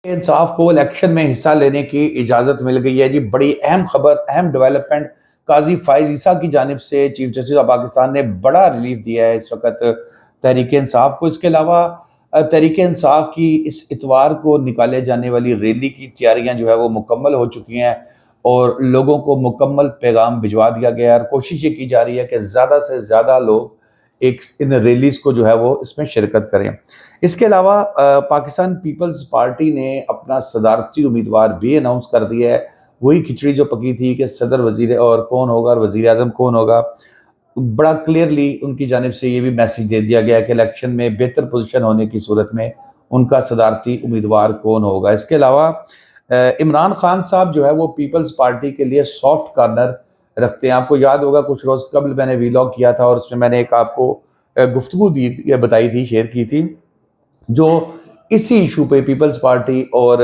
انصاف کو الیکشن میں حصہ لینے کی اجازت مل گئی ہے جی۔ بڑی اہم خبر، اہم ڈیولپمنٹ قاضی فائز عیسیٰ کی جانب سے چیف جسٹس آف پاکستان نے بڑا ریلیف دیا ہے اس وقت تحریک انصاف کو۔ اس کے علاوہ تحریک انصاف کی اس اتوار کو نکالے جانے والی ریلی کی تیاریاں جو ہے وہ مکمل ہو چکی ہیں اور لوگوں کو مکمل پیغام بھجوا دیا گیا ہے، اور کوشش یہ کی جا رہی ہے کہ زیادہ سے زیادہ لوگ ان ریلیز کو جو ہے وہ اس میں شرکت کریں۔ اس کے علاوہ پاکستان پیپلز پارٹی نے اپنا صدارتی امیدوار بھی اناؤنس کر دیا ہے۔ وہی کھچڑی جو پکی تھی کہ صدر وزیر اور کون ہوگا اور وزیر اعظم کون ہوگا، بڑا کلیئرلی ان کی جانب سے یہ بھی میسیج دے دیا گیا کہ الیکشن میں بہتر پوزیشن ہونے کی صورت میں ان کا صدارتی امیدوار کون ہوگا۔ اس کے علاوہ عمران خان صاحب جو ہے وہ پیپلز پارٹی کے لیے سافٹ کارنر رکھتے ہیں۔ آپ کو یاد ہوگا کچھ روز قبل میں نے ویلاگ کیا تھا اور اس میں میں نے ایک آپ کو گفتگو بتائی تھی، شیئر کی تھی، جو اسی ایشو پہ پیپلز پارٹی اور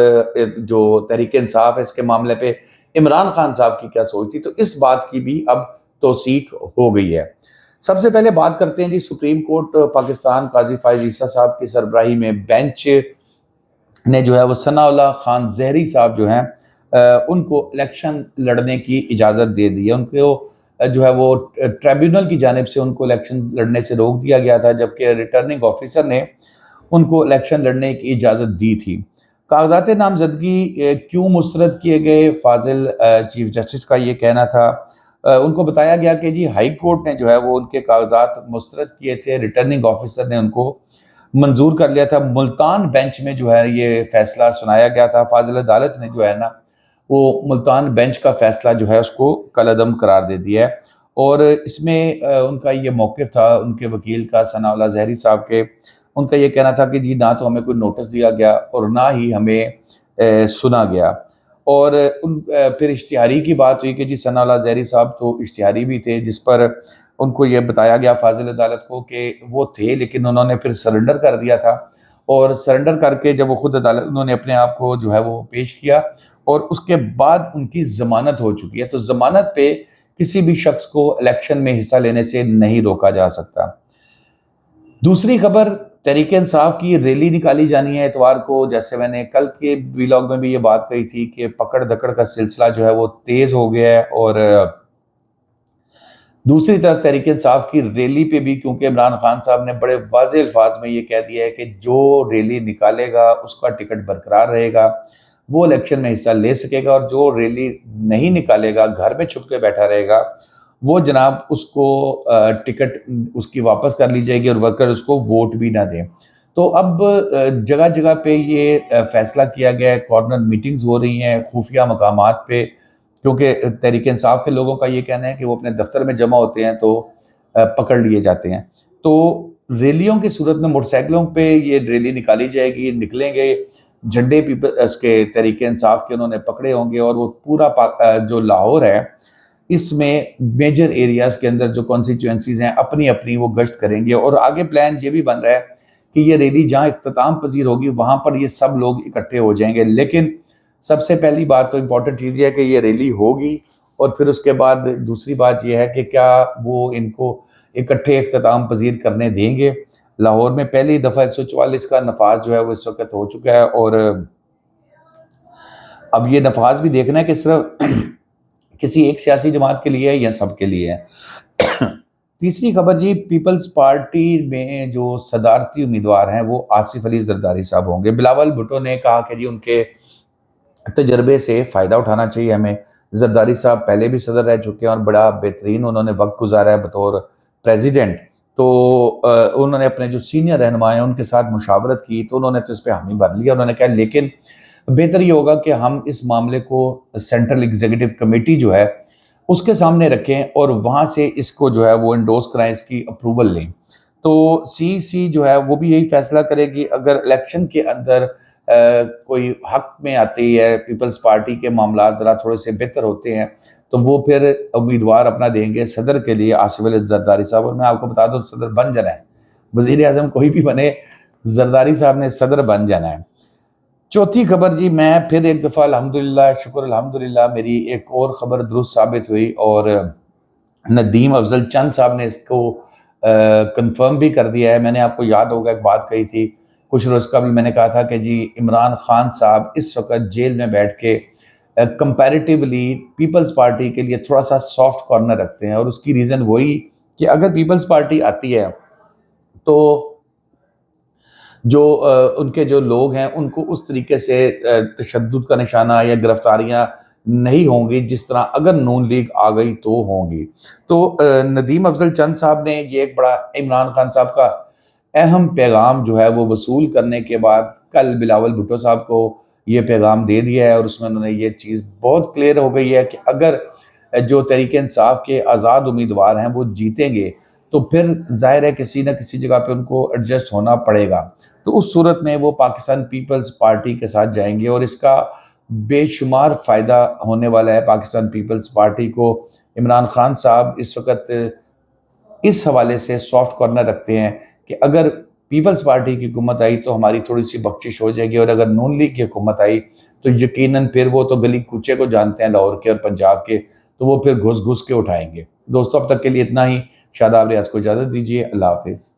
جو تحریک انصاف ہے اس کے معاملے پہ عمران خان صاحب کی کیا سوچ تھی، تو اس بات کی بھی اب توثیق ہو گئی ہے۔ سب سے پہلے بات کرتے ہیں جی سپریم کورٹ پاکستان قاضی فائز عیسیٰ صاحب کی سربراہی میں بینچ نے جو ہے وہ ثناء اللہ خان زہری صاحب جو ہیں ان کو الیکشن لڑنے کی اجازت دے دی ہے۔ ان کو جو ہے وہ ٹریبیونل کی جانب سے ان کو الیکشن لڑنے سے روک دیا گیا تھا، جبکہ ریٹرننگ آفیسر نے ان کو الیکشن لڑنے کی اجازت دی تھی۔ کاغذات نامزدگی کیوں مسترد کیے گئے، فاضل چیف جسٹس کا یہ کہنا تھا۔ ان کو بتایا گیا کہ جی ہائی کورٹ نے جو ہے وہ ان کے کاغذات مسترد کیے تھے، ریٹرننگ آفیسر نے ان کو منظور کر لیا تھا۔ ملتان بینچ میں جو ہے یہ فیصلہ سنایا گیا تھا۔ فاضل عدالت نے جو ہے نا وہ ملتان بینچ کا فیصلہ جو ہے اس کو کالعدم قرار دے دیا ہے، اور اس میں ان کا یہ موقف تھا ان کے وکیل کا، ثناء اللہ زہری صاحب کے، ان کا یہ کہنا تھا کہ جی نہ تو ہمیں کوئی نوٹس دیا گیا اور نہ ہی ہمیں سنا گیا۔ اور پھر اشتہاری کی بات ہوئی کہ جی ثناء اللہ زہری صاحب تو اشتہاری بھی تھے، جس پر ان کو یہ بتایا گیا فاضل عدالت کو کہ وہ تھے، لیکن انہوں نے پھر سرنڈر کر دیا تھا، اور سرنڈر کر کے جب وہ خود عدالت انہوں نے اپنے آپ کو جو ہے وہ پیش کیا، اور اس کے بعد ان کی ضمانت ہو چکی ہے۔ تو ضمانت پہ کسی بھی شخص کو الیکشن میں حصہ لینے سے نہیں روکا جا سکتا۔ دوسری خبر، تحریک انصاف کی ریلی نکالی جانی ہے اتوار کو۔ جیسے میں نے کل کے ویلاگ میں بھی یہ بات کہی تھی کہ پکڑ دکڑ کا سلسلہ جو ہے وہ تیز ہو گیا ہے، اور دوسری طرف تحریک انصاف کی ریلی پہ بھی، کیونکہ عمران خان صاحب نے بڑے واضح الفاظ میں یہ کہہ دیا ہے کہ جو ریلی نکالے گا اس کا ٹکٹ برقرار رہے گا، وہ الیکشن میں حصہ لے سکے گا، اور جو ریلی نہیں نکالے گا، گھر میں چھپ کے بیٹھا رہے گا، وہ جناب اس کو ٹکٹ اس کی واپس کر لی جائے گی، اور ورکر اس کو ووٹ بھی نہ دیں۔ تو اب جگہ جگہ پہ یہ فیصلہ کیا گیا ہے، کارنر میٹنگز ہو رہی ہیں خفیہ مقامات پہ، کیونکہ تحریک انصاف کے لوگوں کا یہ کہنا ہے کہ وہ اپنے دفتر میں جمع ہوتے ہیں تو پکڑ لیے جاتے ہیں۔ تو ریلیوں کی صورت میں موٹر سائیکلوں پہ یہ ریلی نکالی جائے گی، نکلیں گے جھنڈے اس کے تحریک انصاف کے انہوں نے پکڑے ہوں گے، اور وہ پورا جو لاہور ہے اس میں میجر ایریاز کے اندر جو کانسٹیچوئنسیز ہیں اپنی اپنی وہ گشت کریں گے، اور آگے پلان یہ بھی بن رہا ہے کہ یہ ریلی جہاں اختتام پذیر ہوگی وہاں پر یہ سب لوگ اکٹھے ہو جائیں گے۔ لیکن سب سے پہلی بات تو امپورٹنٹ چیز یہ ہے کہ یہ ریلی ہوگی، اور پھر اس کے بعد دوسری بات یہ ہے کہ کیا وہ ان کو اکٹھے اختتام پذیر کرنے دیں گے۔ لاہور میں پہلی دفعہ 144 کا نفاذ جو ہے وہ اس وقت ہو چکا ہے، اور اب یہ نفاذ بھی دیکھنا ہے کہ صرف کسی ایک سیاسی جماعت کے لیے ہے یا سب کے لیے ہے۔ تیسری خبر جی، پیپلز پارٹی میں جو صدارتی امیدوار ہیں وہ آصف علی زرداری صاحب ہوں گے۔ بلاول بھٹو نے کہا کہ جی ان کے تجربے سے فائدہ اٹھانا چاہیے ہمیں۔ زرداری صاحب پہلے بھی صدر رہ چکے ہیں اور بڑا بہترین انہوں نے وقت گزارا ہے بطور پریزیڈنٹ، تو انہوں نے اپنے جو سینئر رہنما ہیں ان کے ساتھ مشاورت کی، تو انہوں نے تو اس پہ حامی بھر لیا۔ انہوں نے کہا لیکن بہتر یہ ہوگا کہ ہم اس معاملے کو سینٹرل ایگزیکٹو کمیٹی جو ہے اس کے سامنے رکھیں، اور وہاں سے اس کو جو ہے وہ انڈورس کرائیں، اس کی اپروول لیں۔ تو سی جو ہے وہ بھی یہی فیصلہ کرے گی۔ اگر الیکشن کے اندر کوئی حق میں آتی ہے، پیپلز پارٹی کے معاملات ذرا تھوڑے سے بہتر ہوتے ہیں، تو وہ پھر امیدوار اپنا دیں گے صدر کے لیے آصف علی زرداری صاحب۔ اور میں آپ کو بتا دوں صدر بن جانا ہے، وزیر اعظم کوئی بھی بنے، زرداری صاحب نے صدر بن جانا ہے۔ چوتھی خبر جی، میں پھر ایک دفعہ الحمدللہ، شکر الحمدللہ، میری ایک اور خبر درست ثابت ہوئی، اور ندیم افضل چند صاحب نے اس کو کنفرم بھی کر دیا ہے۔ میں نے آپ کو یاد ہوگا ایک بات کہی تھی کچھ روز قبل میں نے کہا تھا کہ جی عمران خان صاحب اس وقت جیل میں بیٹھ کے کمپیریٹیولی پیپلز پارٹی کے لیے تھوڑا سا سافٹ کارنر رکھتے ہیں، اور اس کی ریزن وہی کہ اگر پیپلز پارٹی آتی ہے تو جو ان کے جو لوگ ہیں ان کو اس طریقے سے تشدد کا نشانہ یا گرفتاریاں نہیں ہوں گی جس طرح اگر نون لیگ آ گئی تو ہوں گی۔ تو ندیم افضل چند صاحب نے یہ ایک بڑا عمران خان صاحب کا اہم پیغام جو ہے وہ وصول کرنے کے بعد کل بلاول بھٹو صاحب کو یہ پیغام دے دیا ہے، اور اس میں انہوں نے یہ چیز بہت کلیئر ہو گئی ہے کہ اگر جو تحریک انصاف کے آزاد امیدوار ہیں وہ جیتیں گے تو پھر ظاہر ہے کسی نہ کسی جگہ پہ ان کو ایڈجسٹ ہونا پڑے گا، تو اس صورت میں وہ پاکستان پیپلز پارٹی کے ساتھ جائیں گے، اور اس کا بے شمار فائدہ ہونے والا ہے پاکستان پیپلز پارٹی کو۔ عمران خان صاحب اس وقت اس حوالے سے سافٹ کارنر رکھتے ہیں کہ اگر پیپلز پارٹی کی حکومت آئی تو ہماری تھوڑی سی بخشش ہو جائے گی، اور اگر نون لیگ کی حکومت آئی تو یقیناً پھر وہ تو گلی کوچے کو جانتے ہیں لاہور کے اور پنجاب کے، تو وہ پھر گھس گھس کے اٹھائیں گے۔ دوستوں اب تک کے لیے اتنا ہی، شاداب ریاض کو اجازت دیجیے، اللہ حافظ۔